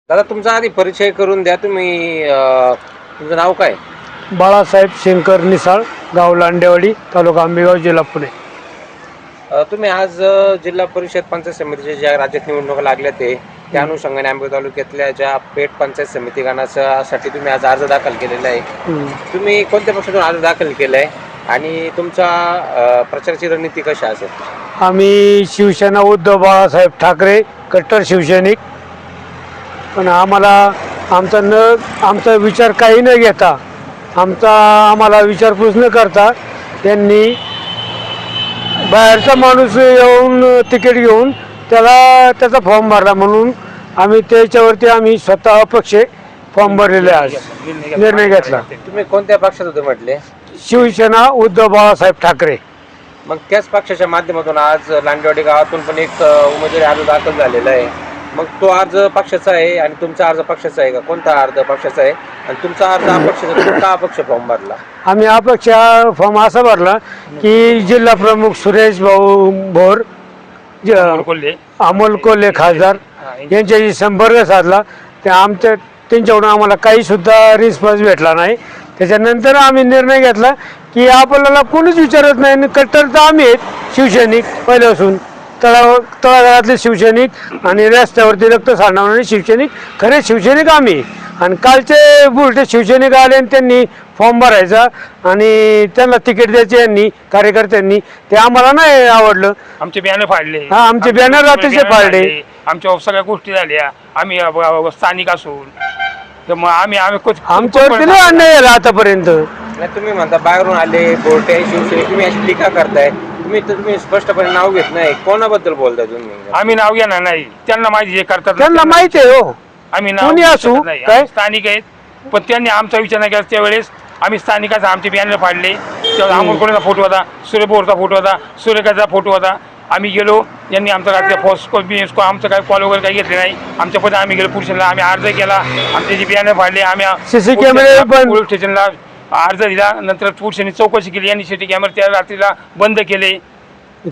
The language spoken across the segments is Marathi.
दादा तुमचा आधी परिचय करून द्या. तुम्ही तुमचं नाव काय? बाळासाहेब शंकर निसाळ, गाव लांडेवाडी, तालुका आंबेगाव, जिल्हा पुणे. तुम्ही आज जिल्हा परिषद पंचायत समितीच्या ज्या राज्यात निवडणुका लागल्या त्या अनुषंगाने आंबेगाव तालुक्यातल्या ज्या पेठ पंचायत समिती गणासाठी तुम्ही आज अर्ज दाखल केलेला आहे. तुम्ही कोणत्या पक्षातून अर्ज दाखल केला आहे आणि तुमचा प्रचाराची रणनीती कशी असेल? आम्ही शिवसेना उद्धव बाळासाहेब ठाकरे कट्टर शिवसैनिक. पण आमचा विचार काही न घेता, आम्हाला विचारपूस न करता त्यांनी बाहेरचा माणूस येऊन तिकीट घेऊन त्याचा फॉर्म भरला. म्हणून आम्ही स्वतः अपक्ष फॉर्म भरलेले आज निर्णय घेतला. तुम्ही कोणत्या पक्षात होते म्हटले? शिवसेना उद्धव बाळासाहेब ठाकरे. मग त्याच पक्षाच्या माध्यमातून आज लांडेवाडी गावातून पण एक उमेदवारी अर्ज दाखल झालेला आहे. मग तो अर्ज पक्षाचा आहे आणि तुमचा अर्ज पक्षाचा आहे का? कोणता अर्ज पक्षाचा आहे आणि तुमचा अर्ज अपक्षाचा? तुम्ही का अपक्ष फॉर्म भरला? आम्ही अपक्ष फॉर्म असा भरला की जिल्हा प्रमुख सुरेश भाऊ भोर, अमोल कोल्हे खासदार यांच्याशी संपर्क साधला. त्यांच्याकडून आम्हाला काही सुद्धा रिस्पॉन्स भेटला नाही. त्याच्यानंतर आम्ही निर्णय घेतला की आपल्याला कोणीच विचारत नाही. कट्टर तर आम्ही आहेत शिवसैनिक पहिल्यापासून, तळागाळातले शिवसैनिक आणि रस्त्यावरती रक्त सांडवणारे शिवसैनिक, खरे शिवसैनिक आम्ही. आणि कालचे बुलटे शिवसैनिक आले आणि त्यांनी फॉर्म भरायचा आणि त्यांना तिकीट द्यायचे यांनी कार्यकर्त्यांनी, ते आम्हाला नाही आवडलं. आमचे बॅनर फाडले. आमचे बॅनर रात्रीचे फाडले. आमच्या सगळ्या गोष्टी झाल्या. आम्ही स्थानिक असून आमच्यावरती नाही अन्याय झाला आतापर्यंत. नाही, तुम्ही म्हणता बाहेरून आले बोलते शिवसैनिक, तुम्ही अशी टीका करताय. तुम्ही स्पष्टपणे नाव घेत नाही. कोणाबद्दल बोलताय तुम्ही? आम्ही नाव घेणार नाही. त्यांना माहिती जे करतात त्यांना माहिती आहे. हो, आम्ही नाव असू काय स्थानिक आहेत, पण त्यांनी आमचा विचार नाही केला. त्यावेळेस आम्ही स्थानिकाचा आमचे बॅनर फाडले. तेव्हा अमोल कोल्हेचा फोटो होता, सूर्यभोरचा फोटो होता, सूर्यकाचा फोटो होता. आम्ही गेलो, यांनी आमचा रात्री फॉस्को बिएस्को आमचं काही कॉल वगैरे काही घेतले नाही. आमच्या पद्धत आम्ही गेलो पुरुषांना, आम्ही अर्ज केला, आमचे जे बॅनर फाडले. आम्ही सीसी कॅमेरे पोलीस स्टेशनला अर्ज दिला. नंतर पुरुषांनी चौकशी केली. यांनी सीसी कॅमेरे त्या रात्रीला बंद केले.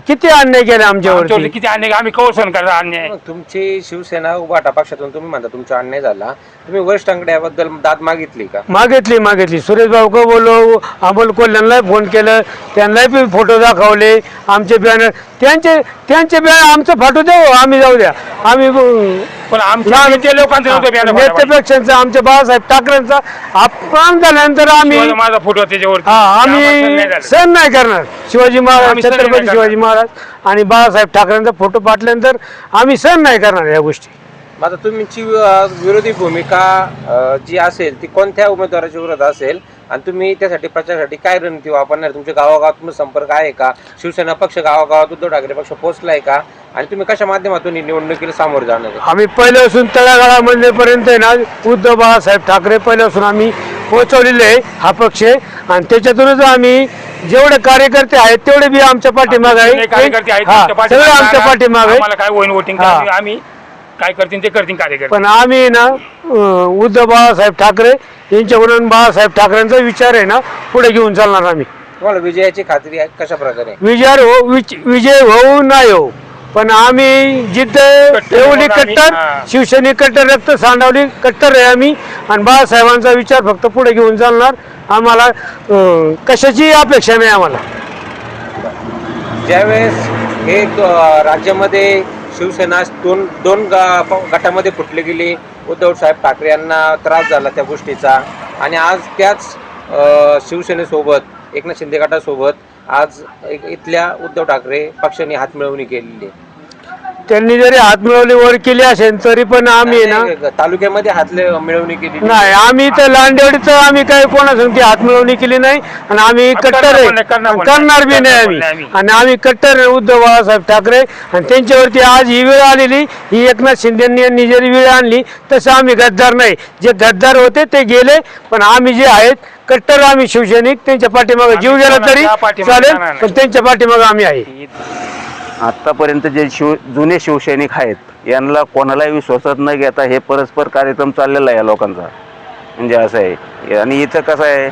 किती अन्याय केला आमच्यावर, किती अन्याय, आम्ही कवर सहन करता अन्याय. तुमची शिवसेना उभाटा पक्षातून तुम्ही म्हणता तुमचा अन्याय झाला, तुम्ही वरिष्ठांकडे याबद्दल दाद मागितली का? मागितली. सुरेश भाऊ को बोललो, अमोल कोल्ह्यांना फोन केलं, त्यांनाही बी फोटो दाखवले. आमचे बॅनर त्यांचे बॅनर आमचं फाटू देऊ, आम्ही जाऊ द्या. आम्ही पण आमच्या नेतेपेक्षा आमच्या बाळासाहेब ठाकरेंचा अपमान झाल्यानंतर आम्ही माझा फोटो त्याच्यावर आम्ही सहन नाही करणार. शिवाजी महाराज, छत्रपती शिवाजी महाराज आणि बाळासाहेब ठाकरेंचा फोटो पाटल्यानंतर आम्ही सहन नाही करणार या गोष्टी. आता तुमची विरोधी भूमिका जी असेल ती कोणत्या उमेदवाराच्या विरोधात असेल आणि तुम्ही त्यासाठी प्रचारासाठी काय रणनीती वापरणार? तुमच्या गावागावात संपर्क आहे का? शिवसेना पक्ष गावागावात उद्धव ठाकरे पक्ष पोहोचलाय का? आणि तुम्ही कशा माध्यमातून निवडणुकीला सामोरे जाणार आहे? आम्ही पहिल्यापासून तळागाळामध्येपर्यंत ना उद्धव बाळासाहेब ठाकरे पहिल्यापासून आम्ही पोहोचवलेले आहे हा पक्ष. आणि त्याच्यातूनच आम्ही जेवढे कार्यकर्ते आहेत तेवढे बी आमच्या पाठीमाग आहे. सगळे आमच्या पाठीमाग आहे. काय होईल वोटिंग आम्ही काय करतील ते करतील कार्यकर्ते. पण आम्ही ना उद्धव बाळासाहेब ठाकरे यांच्याकडून बाळासाहेब ठाकरेंचा विचार आहे ना पुढे घेऊन चालणार आम्ही. तुम्हाला विजयाची खात्री आहे कशा प्रकारे? विजय होऊ नाही हो, पण आम्ही जिद्द ठेवली कट्टर शिवसैनिक, कट्टर रक्त सांडवली कट्टर आहे आम्ही. आणि बाळासाहेबांचा विचार फक्त पुढे घेऊन चालणार. आम्हाला कशाची अपेक्षा नाही. आम्हाला ज्यावेळेस हे राज्यामध्ये शिवसेना दोन गटामध्ये फुटली गेली, उद्धव साहेब ठाकरे यांना त्रास झाला त्या गोष्टीचा, आणि आज त्याच शिवसेनेसोबत एकनाथ शिंदे गटासोबत आज इथल्या उद्धव ठाकरे पक्षाने हातमिळवणी केलेली. त्यांनी जरी हात मिळवली वर केली असेल तरी पण आम्ही ना तालुक्यामध्ये हात मिळवणी केली नाही. आम्ही तर लांडेवाडीच आम्ही काही कोणासाठी हात मिळवणी केली नाही. आणि आम्ही कट्टर करणार बी नाही आम्ही. आणि आम्ही कट्टर उद्धव बाळासाहेब ठाकरे. आणि त्यांच्यावरती आज ही वेळ आलेली, ही एकनाथ शिंदे यांनी जरी वेळ आणली तसं आम्ही गद्दार नाही. जे गद्दार होते ते गेले, पण आम्ही जे आहेत कट्टर आम्ही शिवसैनिक, त्यांच्या पाठीमागे जीव गेला तरी चालेल, पण त्यांच्या पाठीमागे आम्ही आहे. आत्तापर्यंत जे जुने शिवसैनिक आहेत यांना कोणालाही विश्वासात न घेता हे परस्पर कार्यक्रम चाललेला आहे या लोकांचा. म्हणजे असं आहे. आणि इथं कसं आहे,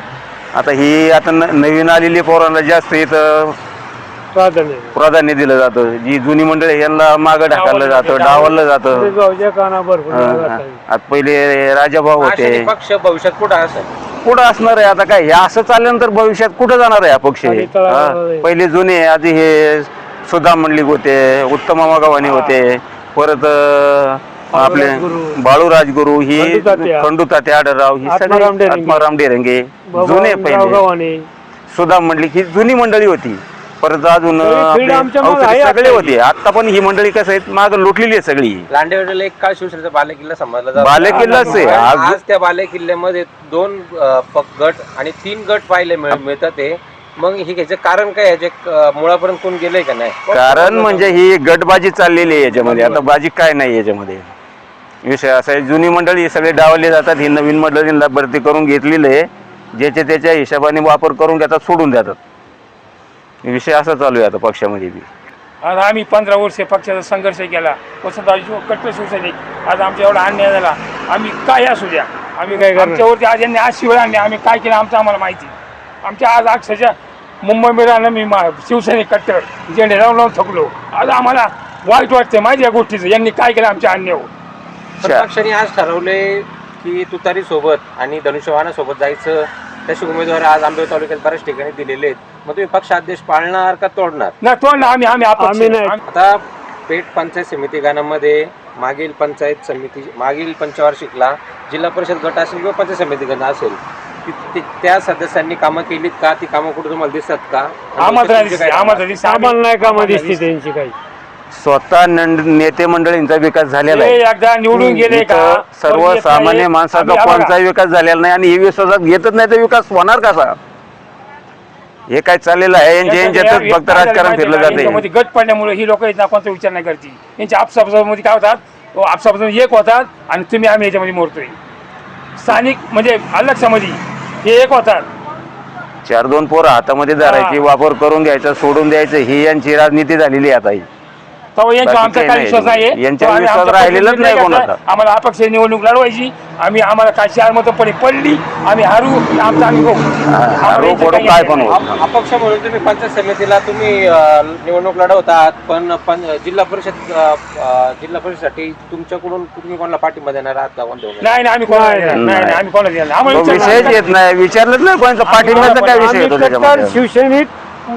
आता ही नवीन आलेली पोरांना जास्त इथं प्राधान्य दिलं जातं. जी जुनी मंडळी यांना मागं ढकललं जातं, डावललं जातं. आता पहिले राजाभाऊ होते, अशाने पक्ष भविष्यात कुठं असेल? कुठं असणार आहे आता काय? हे असं चालल्यानंतर भविष्यात कुठं जाणार आहे हा पक्ष? पहिले जुने आधी हे सुदाम मंडलिक होते, उत्तम मामा गव्हाणे होते, परत आपले बाळू राजगुरू, ही खंडू तात्या आढळराव, ही सगळे आत्माराम डेरंगे जुने पहिले सुदाम मंडलिक ही जुनी मंडळी होती. परत अजून सगळे होते. आता पण ही मंडळी कसं आहेत माग लुटलेली आहे सगळी. लांडेवाडीला एक काळ शिवसेनेचा बालेकिल्ला समजला जातो. बालेकिल्लाच आहे. आज त्या बालेकिल्ल्यामध्ये 2 गट आणि 3 गट पाहायला मिळतात. ते मग हे घ्यायचं कारण काय? याचे मुळापर्यंत कोण गेलंय का नाही? कारण म्हणजे ही गटबाजी चाललेली आहे याच्यामध्ये. आता बाजी काय नाही याच्यामध्ये. विषय असा आहे, जुनी मंडळी सगळे डावले जातात, ही नवीन मंडळींना भरती करून घेतलेली आहे. ज्याच्या त्याच्या हिशोबाने वापर करून घेतात, सोडून देतात. विषय असा चालू आहे आता पक्षामध्ये बी. आज आम्ही 15 वर्ष पक्षाचा संघर्ष केला. वसंतराव कट्टर शिवसैनिक. आज आमच्या एवढा अन्याय झाला. आम्ही काय असू द्या, आम्ही काय आमच्यावरती आज यांनी आज शिवाय आणले. आम्ही काय केलं आमचं आम्हाला माहिती. आमच्या आज अक्षरशः मुंबई राहिलं मी शिवसैनिक कट्टर झेंडे लावून थकलो. आज आम्हाला वाईट वाटते माहिती या गोष्टीचं. यांनी काय केलं आमच्या अन्यायावर. पक्षाने आज ठरवले की तुतारी सोबत आणि धनुष्यवाहना सोबत जायचं. तसे उमेदवार आज आंबेगाव तालुक्यात बऱ्याच ठिकाणी दिलेले आहेत. मग तुम्ही पक्ष आदेश पाळणार का तोडणार? नाही तोडणार आम्ही नाही. आता पेठ पंचायत समिती गाणामध्ये मागील पंचायत समिती मागील पंचवार्षिकला जिल्हा परिषद गट असेल किंवा पंचायत समिती गट असेल, त्या सदस्यांनी कामं केलीत का? ती कामं कुठे तुम्हाला दिसतात का? आम्हाला नाही कामं दिसते त्यांची काही. स्वतः नेते मंडळींचा विकास झालेला आहे. एकदा निवडून गेले का सर्वसामान्य माणसाचा कोणताही विकास झालेला नाही. आणि हे विश्वासात घेतच नाही तर विकास होणार कसा? हे काय चाललेलं आहे यांच्यात फक्त राजकारण फिरलं जाते. गट पडल्यामुळे ही लोक कोणता विचार नाही करते. यांच्या आपसामध्ये काय होतात, आपसापासून एक होतात आणि तुम्ही आम्ही याच्यामध्ये मोडतोय. स्थानिक म्हणजे अलग समजी हे एक होतात. 4-2 पोरं हातामध्ये धरायची, वापर करून घ्यायचा, सोडून द्यायचं, ही यांची राजनीती झालेली आहे आता. ही आमचा काय विश्वास आहे? यांच्या विश्वास राहिलेलाच नाही कोणाचा. आम्हाला अपक्ष निवडणूक लढवायची. आम्हाला काय 4 मतं पडली, आम्ही हारू. आमचा आम्ही काय पण अपक्ष म्हणून तुम्ही पंचायत समितीला तुम्ही निवडणूक लढवतात, पण जिल्हा परिषदसाठी तुमच्याकडून तुम्ही कोणाला पाठिंबा देणार आहात का? नाही आम्ही कोणाला देणार विषयच येत नाही. विचारलंच नाही कोणाचा पाठिंब्याचा काय विषय येतो त्याच्यामध्ये. शिवसैनिक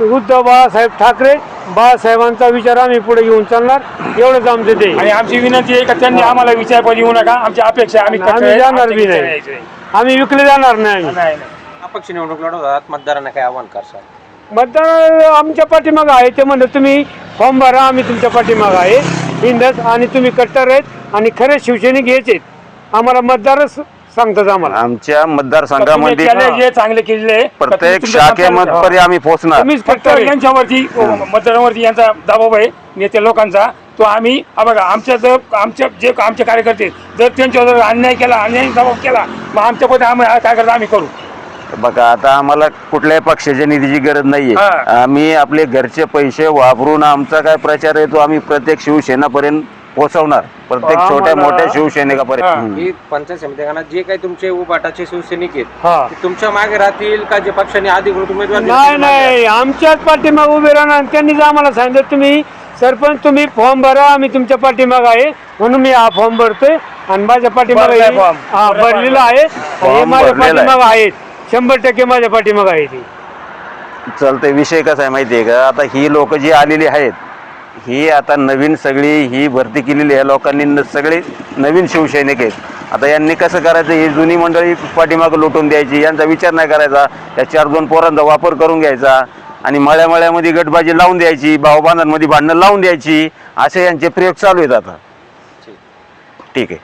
उद्धव बाळासाहेब ठाकरे बाळासाहेबांचा विचार आम्ही पुढे घेऊन चालणार, एवढंच आमचं ते. आणि आमची विनंती आहे का त्यांनी आम्हाला विचारपद येऊ नका. आमची अपेक्षा आम्ही जाणार बी नाही. आम्ही विकले जाणार नाही. अपक्ष निवडणूक लढवतात, मतदारांना काय आव्हान करसाल? मतदार आमच्या पाठीमागं आहे. ते म्हणलं तुम्ही फॉर्म भरा, आम्ही तुमच्या पाठीमागं आहे बिनधास्त. आणि तुम्ही कट्टर आहेत आणि खरे शिवसैनिक हेच आहेत. आम्हाला मतदारच सांगतात. आम्हाला आमच्या मतदारसंघामध्ये जे चांगले केले प्रत्येक शाखेमध्ये आम्ही पोहोचणार. फक्त यांच्यावरती मतदारांवरती यांचा दबाव आहे नेते लोकांचा. तो आम्ही बघा आमच्या जे आमचे कार्यकर्ते जर त्यांच्यावर अन्याय केला, अन्याय दबाव केला, मग आमच्या पद्धती आम्ही काय करतो आम्ही करू. बघा आता आम्हाला कुठल्याही पक्षाच्या निधीची गरज नाहीये. आम्ही आपले घरचे पैसे वापरून आमचा काय प्रचार आहे तो आम्ही प्रत्येक शिवसेनापर्यंत पोहोचवणार. प्रत्येक छोट्या मोठ्या शिवसैनिकापर्यंत. ही पंचायत समिती गाणात जे काही तुमचे उबाटाचे शिवसैनिक आहेत ते तुमच्या मागे राहतील का? जे पक्षाने अधिकृत उमेदवार नाही आमच्याच पाठीमागे उभे राहणार. त्यांनीच आम्हाला सांगितलं तुम्ही सरपंच तुम्ही फॉर्म भरा, आम्ही तुमच्या पाठीमागे आहे. म्हणून मी हा फॉर्म भरतोय आणि माझ्या पाठीमागे भरलेला आहे. हे माझ्या पाठीमागे आहेत, 100% माझ्या पाठीमागे आहे. ती चालतंय. विषय कसा आहे माहितीये का? आता ही लोक जी आलेली आहेत ही आता नवीन सगळी ही भरती केलेली आहे लोकांनी, सगळे नवीन शिवसैनिक आहेत. आता यांनी कसं करायचं? ही जुनी मंडळी पाठीमागं लुटून द्यायची, यांचा विचार नाही करायचा. त्या 4-2 पोरांचा वापर करून घ्यायचा आणि मळ्यामध्ये गटबाजी लावून द्यायची, भाऊबांधांमध्ये भांडणं लावून द्यायची. असे यांचे प्रयोग चालू आहेत आता. ठीक आहे.